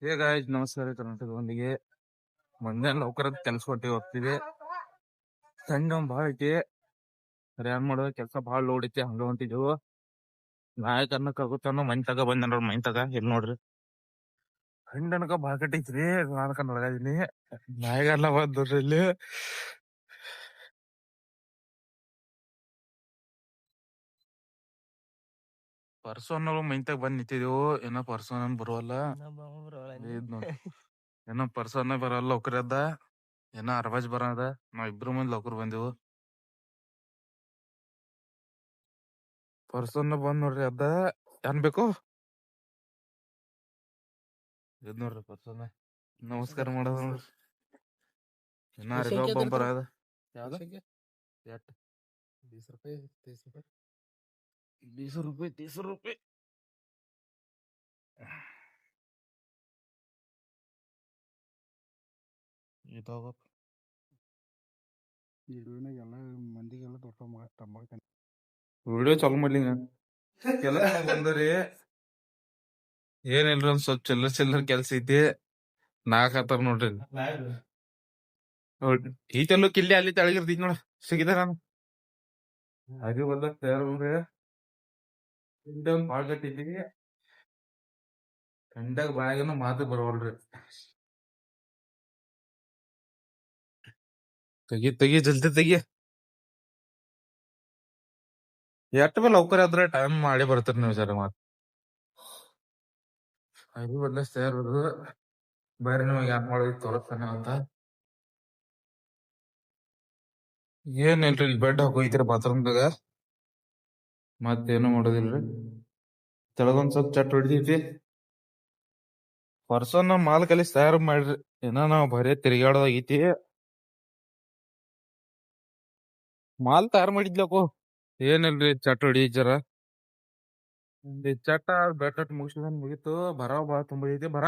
ಹೇಗ ನಮಸ್ಕಾರ ಕರ್ನಾಟಕದೊಂದಿಗೆ ಮುಂಜಾನೆ ಲೌಕರ ಕೆಲ್ಸ ಹೊಟ್ಟಿ ಹೋಗ್ತಿವಿ. ಸಂಜೆ ಭಾಳ ಐತಿ, ಏನ್ ಮಾಡೋದು ಕೆಲ್ಸ ಭಾಳ ಲೋಡ್ ಐತಿ. ಹಂಗ ಹೊಂಟಿದ್ವು ನಾಯಕನ್ನ ಕಗುತ್ತಾನು ಮನಿ ತಗ ಬಂದ ನೋಡ್ರಿ. ಮನಿ ತಗ ಇಲ್ಲಿ ನೋಡ್ರಿ, ಹಿಂಡನಕ ಭಾಳ ಕಟ್ಟೈತ್ರಿ. ನಾನಕ ನೊಳಗಿದೀನಿ, ನಾಯಿಗೆಲ್ಲ ಬಂದ್ ನೋಡ್ರಿ ಇಲ್ಲಿ. ಪರ್ಸೋನ್ ಮೈಂತಾಗ ಬಂದ್ ನಿಂತಿದೆವು. ಏನೋ ಪರ್ಸೋನ್ ಬರುವಲ್ಲ, ಏನೋ ಪರ್ಸೋನ್ ಬರಲ್ಲ. ಲೌಕರದ್ದ ಏನೋ ಅರ್ವಾಜ್ ಬರದ. ನಾವ್ ಇಬ್ರು ಮಂದಿ ಲೌಕರ್ ಬಂದೆವು. ಪರ್ಸೋನ್ ಬಂದ್ ನೋಡ್ರಿ. ಅದ ಏನ್ ಬೇಕು ಇದ್ ನೋಡ್ರಿ ಪರ್ಸೋನ್. ನಮಸ್ಕಾರ ಮಾಡೋದು ನೋಡ್ರಿ. ಇನ್ನ ಅರಿಬಾಬ್ ಬಂಪರ್ ಅದ. ಯಾವ್ದ 20 ರೂಪಾಯಿ 20 ರೂಪಾಯಿ 30 ರೂಪಾಯಿ ಇದಾಗಪ್ಪ. ಮಂದಿಗೆಲ್ಲ ವಿಡಿಯೋ ಚಾಲು ಮಾಡ್ಲಿಂಗ ಕೆಲ ಬಂದ್ರಿ. ಏನಿಲ್ರಿ, ಒಂದ್ ಸ್ವಲ್ಪ ಚಿಲ್ಲರ್ ಕೆಲ್ಸ ಐತಿ. ನಾಲ್ಕತ್ತಾರ ನೋಡ್ರಿ. ಈಚಲ್ಲೂ ಕಿಲ್ಲಿ ಅಲ್ಲಿ ತೆಳಗಿರ್ತಿ ನೋಡ. ಸಿಗಿದ ನಾನು ಅದು ಬಂದ ತಯಾರ್ರಿ. ಬಾಳ್ ಗಟ್ಟಿದ್ದೀವಿ. ಕಂಡಾಗ ಬಾಯಾಗನ ಮಾತು ಬರವಲ್ರಿ. ತೆಗಿ ಜಲ್ದಿ ತೆಗಿ. ಎಷ್ಟ ಬಿ ಲೌಕರ್ ಆದ್ರೆ ಟೈಮ್ ಮಾಡಿ ಬರ್ತೀರಿ ನೀವು ಜರ. ಮಾತು ಅದು ಬದಲ ತಯಾರದು. ಬೇರೆ ನಿಮಗೆ ಯಾಕೆ ಮಾಡೋದು ತೋರಿಸ್ತಾನೆ ಅಂತ. ಏನಿಲ್ರಿ, ಬೆಡ್ ಹಾಕೋಯ್ತಿರಿ ಬಾತ್ರೂಮ್ದಾಗ. ಮತ್ತೇನು ಮಾಡೋದಿಲ್ರಿ. ತೆಳಗೊಂದ್ ಸ್ವಲ್ಪ ಚಟ್ ಹೊಡಿದೈತಿ. ಪರ್ಸನ್ ನಾವ್ ಮಾಲ್ ಕಲಿಸಿ ತಯಾರು ಮಾಡ್ರಿ. ಏನ ನಾವ್ ಬರೇ ತಿರ್ಗಾಡೋದಾಗೈತಿ. ಮಾಲ್ ತಯಾರು ಮಾಡಿದ್ಲಕೋ. ಏನಿಲ್ರಿ, ಚಟ್ ಹೊಡಿ ಜರ. ಚಟ್ಟ ಬೆಟ್ಟಟ್ ಮುಗಿಸಿದ ಮುಗೀತು. ಬರ ತುಂಬ ಐತಿ. ಬರ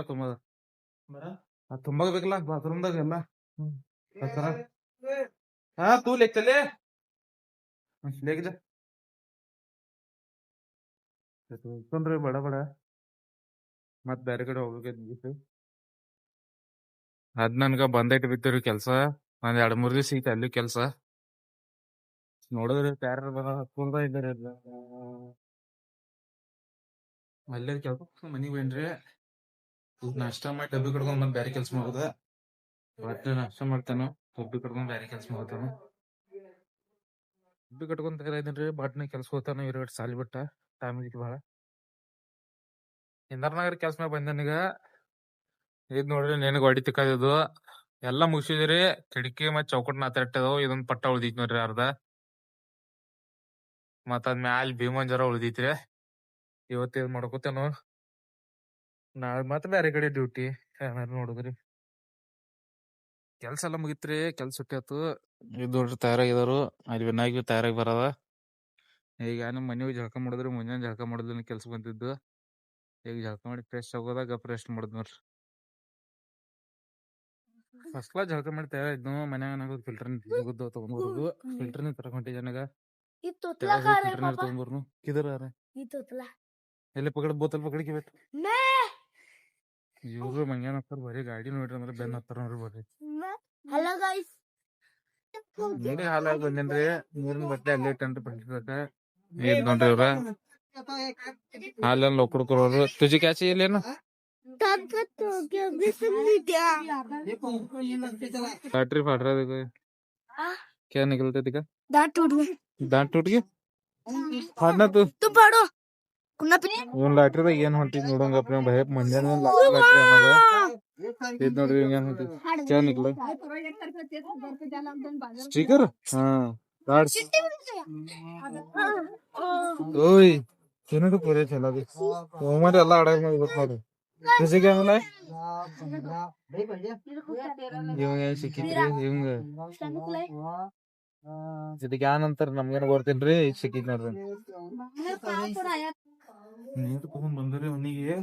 ತುಂಬದ ತುಂಬಾಗ ಬೇಕಲ್ಲ ಬಾತ್ರೂಮ್ದಾಗ ಎಲ್ಲ. ಹಾ ತೂ ಲೆಕ್ಕಲೆ ಲೇಕಿದ ಬಡ ಬಡ ಮತ್ ಬೇರೆ ಕಡೆ ಹೋಗ್ಬೇಕು. ಅದ್ ನನ್ಗ ಬಂದೈಟ್ ಬಿತ್ತಿರಿ ಕೆಲ್ಸ. ಒಂದ್ 2-3 ದಿವಸ ಐತಿ ಅಲ್ಲಿ ಕೆಲ್ಸ. ನೋಡಿದ್ರಿ ಪ್ಯಾರ ಹತ್ಕೊಂಡ ಇದ್ದಾರೆ. ಅಲ್ಲೇ ಕೆಲ್ಸ ಮನಿಗ್ ಬೇನ್ರಿ. ನಾಷ್ಟ ಮಾಡಿ ಡಬ್ಬಿ ಕಟ್ಕೊಂಡ್ ಬಂದ್ ಬ್ಯಾರೆ ಕೆಲ್ಸ ಮಾಡುದ. ಒಟ್ಟ ನಾಷ್ಟ ಮಾಡ್ತಾನ, ಡಬ್ಬಿ ಕಟ್ಕೊಂಡ್ ಬ್ಯಾರೆ ಕೆಲ್ಸ ಮಾಡ್ತಾನ. ಡಬ್ಬಿ ಕಟ್ಕೊಂಡ್ ತಯಾರಿದ್ದೇನ್ರಿ. ಬಾಟ್ನ ಕೆಲ್ಸ ಹೋಗ್ತಾನ. ಇವ್ರ ಸಾಲಿ ಬಿಟ್ಟ ಟೈಮ್ ಐತಿ ಬಾಳ. ಇಂದರ್ನಗರ್ ಕೆಲ್ಸ ಮ್ಯಾಗ ಬಂದನೀಗ. ಇದ್ ನೋಡ್ರಿ, ನೆನಗ್ ಹೊಡಿ ತಿಕ್ಕದು ಎಲ್ಲಾ ಮುಗಿಸಿದ್ರಿ. ಕಿಟಕಿ ಮತ್ ಚೌಕಟ್ ನಾತಾಟ್ಟದವು. ಇದೊಂದ್ ಪಟ್ಟ ಉಳ್ದೈತಿ ನೋಡ್ರಿ ಅರ್ಧ. ಮತ್ ಅದ್ ಮ್ಯಾಲ್ ಭೀಮನ್ ಜರ ಉಳ್ದೈತ್ರಿ. ಇವತ್ತೇನ್ ಮಾಡ್ಕೋತೇನು. ನಾಳೆ ಮತ್ ಬ್ಯಾರೆ ಕಡೆ ಡ್ಯೂಟಿ ಏನಾರು ನೋಡುದ್ರಿ. ಕೆಲ್ಸ ಎಲ್ಲ ಮುಗಿತ್ರಿ. ಕೆಲ್ಸ ಹುಟ್ಟಿ ಇದ್ ನೋಡ್ರಿ ತಯಾರಾಗಿದಾರು. ಅಲ್ಲಿ ವಿನಾಯಕ್ ತಯಾರಾಗಿ ಬರದ. ಈಗ ನಾನು ಮನೆಗೆ ಜಳಕ ಮಾಡಿದ್ರಿ. ಮುಂಜಾನೆ ಜಳಕ ಮಾಡಿದ್ಲಿ ಕೆಲ್ಸ ಬಂದಿದ್ದು. ಈಗ ಜಳಕ ಮಾಡಿ ಫ್ರೆಶ್ ಆಗೋದಾಗ ಗಪ್ ರೆಸ್ಟ್ ಮಾಡುದ್ ನೋಡ್ರಿ. ಫಸ್ಟ್ ಕ್ಲಾಸ್ ಜಳಕ ಮಾಡಿ ತಯಾರಿದ್ನು. ಮನ್ಯಾಗ ಫಿಲ್ಟರ್ ತಗೊಂಡ್ಬರುದು. ಫಿಲ್ಟರ್ ತರಕ್ ಹೊಂಟಿ ಜನಗ ತಗೊಂಡ್ಬರ್ನು. ಕಿದರ ಎಲ್ಲಿ ಪಕಡ ಬೋತಲ್ ಪಕಡಿಕೆ ಬೇಕು. ಇವ್ರು ಮಂಗ್ಯಾನ ಹತ್ತಾರ ಬರೀ ಗಾಡಿ ನೋಡ್ರಿ ಅಂದ್ರೆ ಬೆನ್ ಹತ್ತಾರ ನೋಡ್ರಿ ಬರ್ರಿ. ನೀಡಿ ಹಾಲಾಗಿ ಬಂದೇನ್ರಿ. ನೀರಿನ ಬಟ್ಟೆ ಅಲ್ಲೇ ಇಟ್ಟನ್ರಿ ಬಿಡ್ಸಕ. ಏನ್ ನೋಡ್ರಿ ಇವ್ರ ಹಾಲೆಲ್ಲ ಕೊಡ್ಕೊಳೋರು. ತುಜಿ ಕ್ಯಾಚಿ ಇಲ್ಲೇನು बैटरी फाट रहा है देखो। क्या निकलता है दिखा। दांत टूट गया फाड़ना तू पढ़ो लाइटर ಏನ್ ಹೊಂಟಿದ್ ನೋಡಂಗ अपने भय मंजन में लाइटर ಅನ್ನೋದು ಇದ್ ನೋಡ್ರಿ ಏನ್ ಹೊಂಟಿದ್ क्या निकला स्टिकर हां कार्ड ओए ಏನದು ಪೂರೆ ಚಲಾ ದಿ ಓಮರ್ ಎಲ್ಲ ಅಡಾಗ ಮಾಡ್ಬೇಕು ನೋಡಿ. तुझे क्या मिला ಇವಂಗ ಸಿಕ್ಕಿತ್ರಿ. ಇವಂಗ ಇದಕ್ಕೆ ಏನಂತಾರ ನಮ್ಗೇನ ಗೊತ್ತಿಲ್ರಿ. ಈಗ ಸಿಕ್ಕಿತ್ ನೋಡ್ರಿ. ನೀರು ತಗೊಂಡ್ ಬಂದ್ರಿ ಅವನಿಗೆ.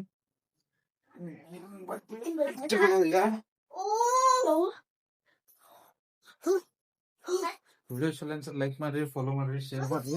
ವಿಡಿಯೋ ಚಲೋ ಅನ್ಸರ್ ಲೈಕ್ ಮಾಡ್ರಿ, ಫಾಲೋ ಮಾಡ್ರಿ, ಶೇರ್ ಮಾಡ್ರಿ.